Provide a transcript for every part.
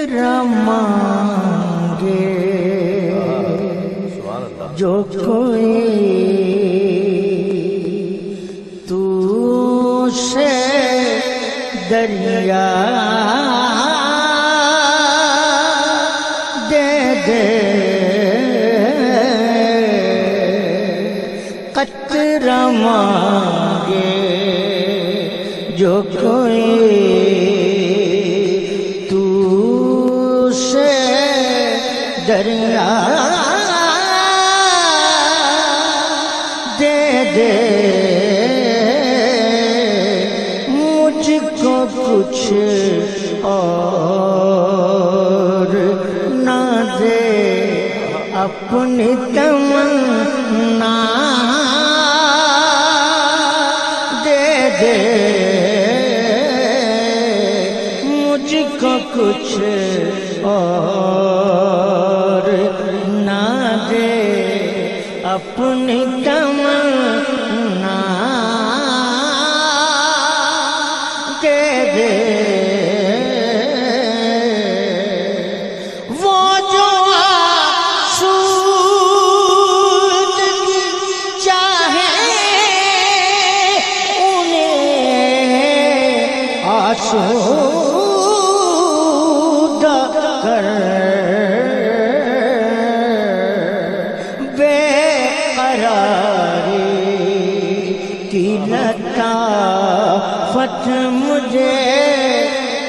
قطرہ مانگے جو کوئی تو سے دریا دے دے قطرہ مانگے جو کوئی تو سے دریا دے دے مجھ کو کچھ اور نہ دے اپنی تمنا دے دے مجھ کو کچھ اور نہ دے اپنی تمنا دے دے وہ جو آسودگی چاہے انہیں آسودہ کر بے قراری کی لطافت مجھے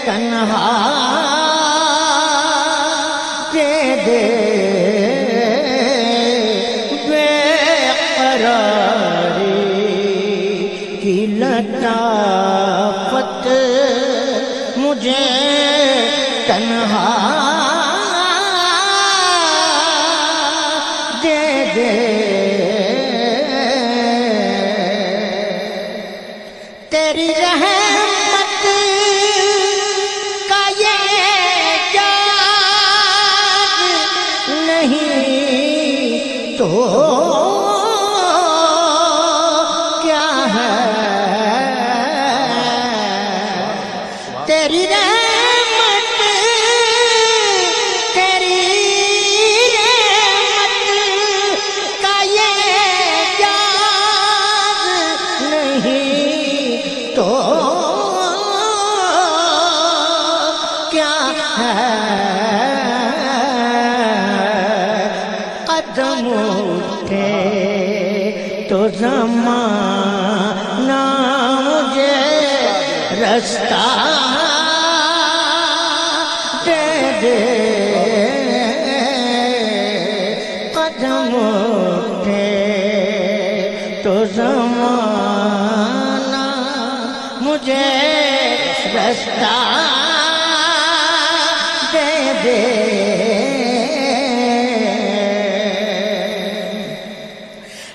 تنہا دے دے بے قراری کی لطافت مجھے تنہا دے دے تیری رحمت کا یہ جاز نہیں تو کیا ہے تیری رحمت کا یہ جاز نہیں تو کیا ہے قدم اٹھے تو زمانہ مجھے رستہ دے دے قدم اٹھے تو زمانہ مجھے رستہ دے دے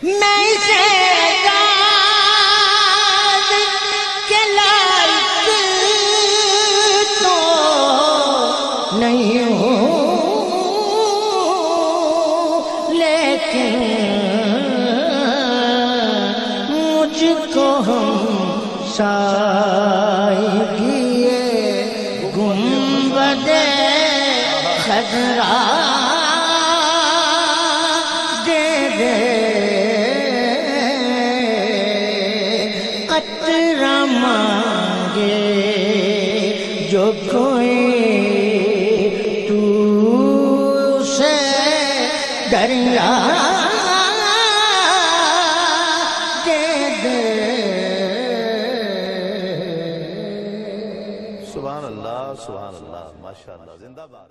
میں اسے یاد کے لائق تو نہیں ہوں لیکن مجھ کو ہم سائے گنبد خضرا دے دے قطرہ مانگے جو کوئی تو سے دریا دے دے سبحان اللہ ماشاء اللہ زندہ باد.